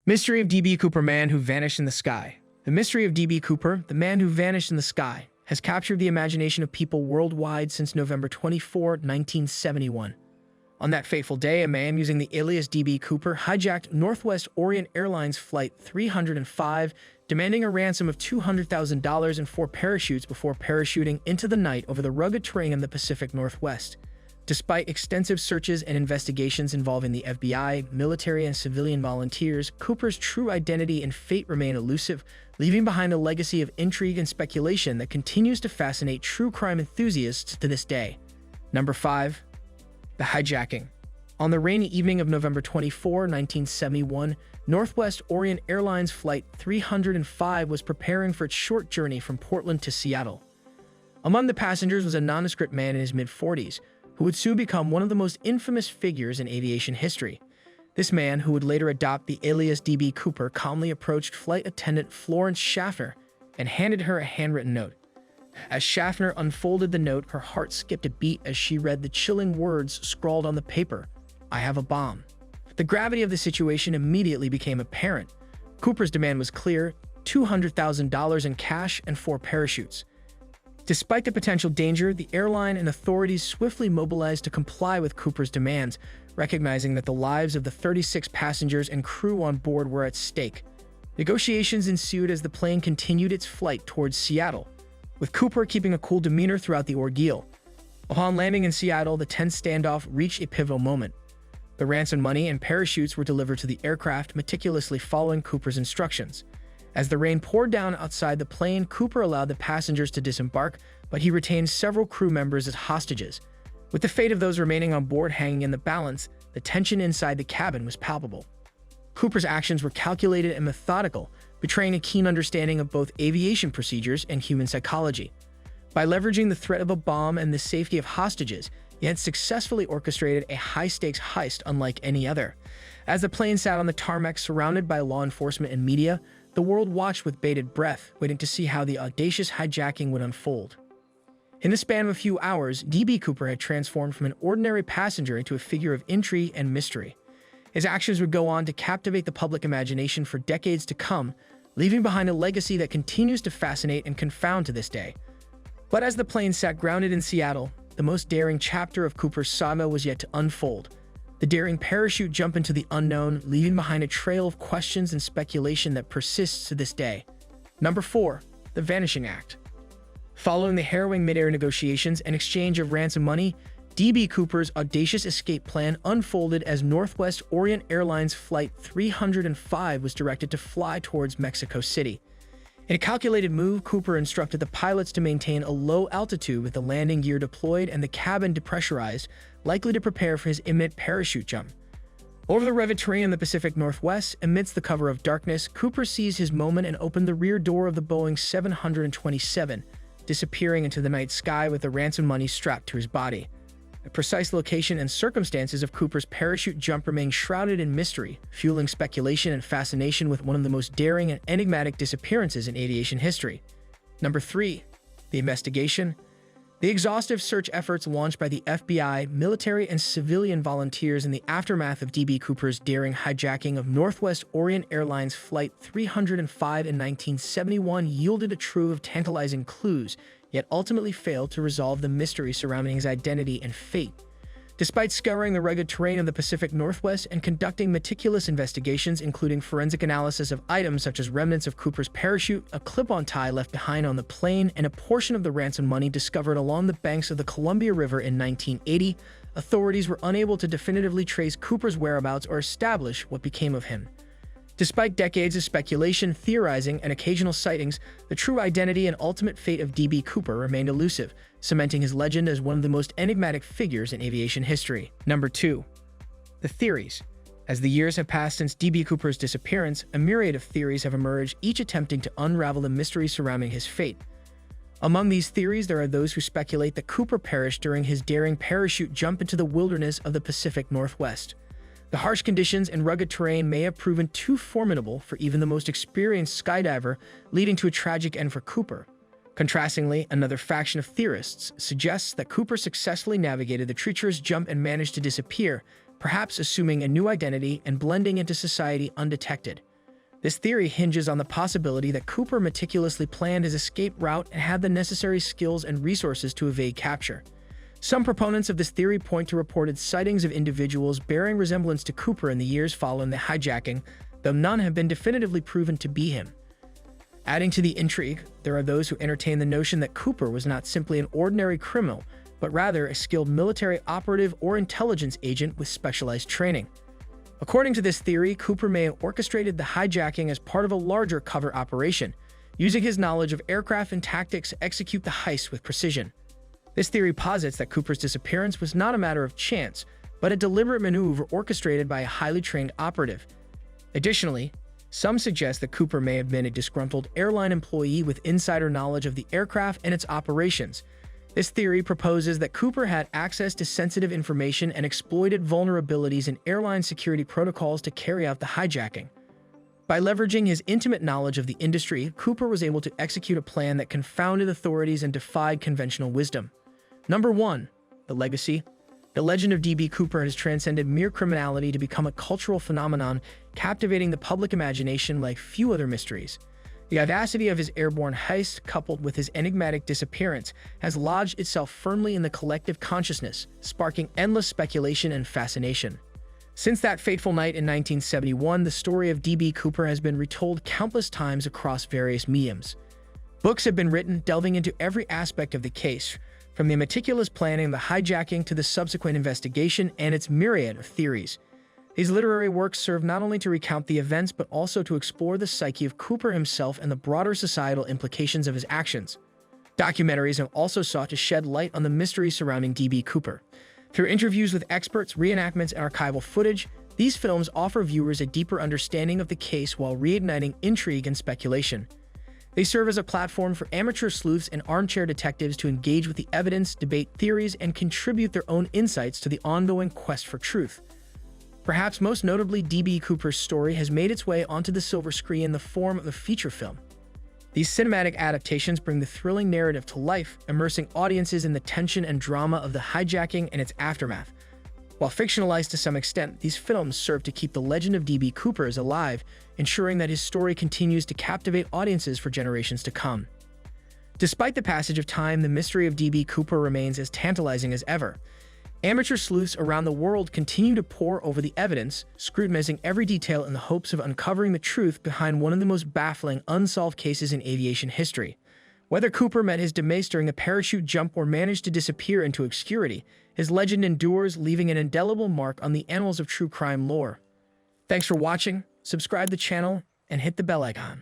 Mystery of D.B. Cooper, Man Who Vanished in the Sky. The mystery of D.B. Cooper, the man who vanished in the sky, has captured the imagination of people worldwide since November 24, 1971. On that fateful day, a man using the alias D.B. Cooper hijacked Northwest Orient Airlines Flight 305, demanding a ransom of $200,000 and 4 parachutes before parachuting into the night over the rugged terrain in the Pacific Northwest. Despite extensive searches and investigations involving the FBI, military, and civilian volunteers, Cooper's true identity and fate remain elusive, leaving behind a legacy of intrigue and speculation that continues to fascinate true crime enthusiasts to this day. Number 5. The hijacking. On the rainy evening of November 24, 1971, Northwest Orient Airlines Flight 305 was preparing for its short journey from Portland to Seattle. Among the passengers was a nondescript man in his mid-40s, who would soon become one of the most infamous figures in aviation history. This man, who would later adopt the alias D.B. Cooper, calmly approached flight attendant Florence Schaffner and handed her a handwritten note. As Schaffner unfolded the note, her heart skipped a beat as she read the chilling words scrawled on the paper, "I have a bomb." The gravity of the situation immediately became apparent. Cooper's demand was clear: $200,000 in cash and 4 parachutes. Despite the potential danger, the airline and authorities swiftly mobilized to comply with Cooper's demands, recognizing that the lives of the 36 passengers and crew on board were at stake. Negotiations ensued as the plane continued its flight towards Seattle, with Cooper keeping a cool demeanor throughout the ordeal. Upon landing in Seattle, the tense standoff reached a pivotal moment. The ransom money and parachutes were delivered to the aircraft, meticulously following Cooper's instructions. As the rain poured down outside the plane, Cooper allowed the passengers to disembark, but he retained several crew members as hostages. With the fate of those remaining on board hanging in the balance, the tension inside the cabin was palpable. Cooper's actions were calculated and methodical, betraying a keen understanding of both aviation procedures and human psychology. By leveraging the threat of a bomb and the safety of hostages, he had successfully orchestrated a high-stakes heist unlike any other. As the plane sat on the tarmac surrounded by law enforcement and media, the world watched with bated breath, waiting to see how the audacious hijacking would unfold. In the span of a few hours, D.B. Cooper had transformed from an ordinary passenger into a figure of intrigue and mystery. His actions would go on to captivate the public imagination for decades to come, leaving behind a legacy that continues to fascinate and confound to this day. But as the plane sat grounded in Seattle, the most daring chapter of Cooper's saga was yet to unfold. The daring parachute jump into the unknown, leaving behind a trail of questions and speculation that persists to this day. Number 4. The Vanishing Act. Following the harrowing mid-air negotiations and exchange of ransom money, D.B. Cooper's audacious escape plan unfolded as Northwest Orient Airlines Flight 305 was directed to fly towards Mexico City. In a calculated move, Cooper instructed the pilots to maintain a low altitude with the landing gear deployed and the cabin depressurized, likely to prepare for his imminent parachute jump. Over the rugged terrain in the Pacific Northwest, amidst the cover of darkness, Cooper seized his moment and opened the rear door of the Boeing 727, disappearing into the night sky with the ransom money strapped to his body. The precise location and circumstances of Cooper's parachute jump remain shrouded in mystery, fueling speculation and fascination with one of the most daring and enigmatic disappearances in aviation history. Number 3. The Investigation. The exhaustive search efforts launched by the FBI, military, and civilian volunteers in the aftermath of D.B. Cooper's daring hijacking of Northwest Orient Airlines Flight 305 in 1971 yielded a trove of tantalizing clues, yet ultimately failed to resolve the mystery surrounding his identity and fate. Despite scouring the rugged terrain of the Pacific Northwest and conducting meticulous investigations, including forensic analysis of items such as remnants of Cooper's parachute, a clip-on tie left behind on the plane, and a portion of the ransom money discovered along the banks of the Columbia River in 1980, authorities were unable to definitively trace Cooper's whereabouts or establish what became of him. Despite decades of speculation, theorizing, and occasional sightings, the true identity and ultimate fate of D.B. Cooper remained elusive, cementing his legend as one of the most enigmatic figures in aviation history. Number 2. The Theories. As the years have passed since D.B. Cooper's disappearance, a myriad of theories have emerged, each attempting to unravel the mystery surrounding his fate. Among these theories, there are those who speculate that Cooper perished during his daring parachute jump into the wilderness of the Pacific Northwest. The harsh conditions and rugged terrain may have proven too formidable for even the most experienced skydiver, leading to a tragic end for Cooper. Contrastingly, another faction of theorists suggests that Cooper successfully navigated the treacherous jump and managed to disappear, perhaps assuming a new identity and blending into society undetected. This theory hinges on the possibility that Cooper meticulously planned his escape route and had the necessary skills and resources to evade capture. Some proponents of this theory point to reported sightings of individuals bearing resemblance to Cooper in the years following the hijacking, though none have been definitively proven to be him. Adding to the intrigue, there are those who entertain the notion that Cooper was not simply an ordinary criminal, but rather a skilled military operative or intelligence agent with specialized training. According to this theory, Cooper may have orchestrated the hijacking as part of a larger covert operation, using his knowledge of aircraft and tactics to execute the heist with precision. This theory posits that Cooper's disappearance was not a matter of chance, but a deliberate maneuver orchestrated by a highly trained operative. Additionally, some suggest that Cooper may have been a disgruntled airline employee with insider knowledge of the aircraft and its operations. This theory proposes that Cooper had access to sensitive information and exploited vulnerabilities in airline security protocols to carry out the hijacking. By leveraging his intimate knowledge of the industry, Cooper was able to execute a plan that confounded authorities and defied conventional wisdom. Number 1. The legacy. The legend of D.B. Cooper has transcended mere criminality to become a cultural phenomenon, captivating the public imagination like few other mysteries. The audacity of his airborne heist, coupled with his enigmatic disappearance, has lodged itself firmly in the collective consciousness, sparking endless speculation and fascination. Since that fateful night in 1971, the story of D.B. Cooper has been retold countless times across various mediums. Books have been written delving into every aspect of the case, from the meticulous planning of the hijacking to the subsequent investigation and its myriad of theories. These literary works serve not only to recount the events but also to explore the psyche of Cooper himself and the broader societal implications of his actions. Documentaries have also sought to shed light on the mystery surrounding D.B. Cooper. Through interviews with experts, reenactments, and archival footage, these films offer viewers a deeper understanding of the case while reigniting intrigue and speculation. They serve as a platform for amateur sleuths and armchair detectives to engage with the evidence, debate theories, and contribute their own insights to the ongoing quest for truth. Perhaps most notably, D.B. Cooper's story has made its way onto the silver screen in the form of a feature film. These cinematic adaptations bring the thrilling narrative to life, immersing audiences in the tension and drama of the hijacking and its aftermath. While fictionalized to some extent, these films serve to keep the legend of D.B. Cooper alive, ensuring that his story continues to captivate audiences for generations to come. Despite the passage of time, the mystery of D.B. Cooper remains as tantalizing as ever. Amateur sleuths around the world continue to pore over the evidence, scrutinizing every detail in the hopes of uncovering the truth behind one of the most baffling, unsolved cases in aviation history. Whether Cooper met his demise during a parachute jump or managed to disappear into obscurity, his legend endures, leaving an indelible mark on the annals of true crime lore. Thanks for watching, subscribe to the channel, and hit the bell icon.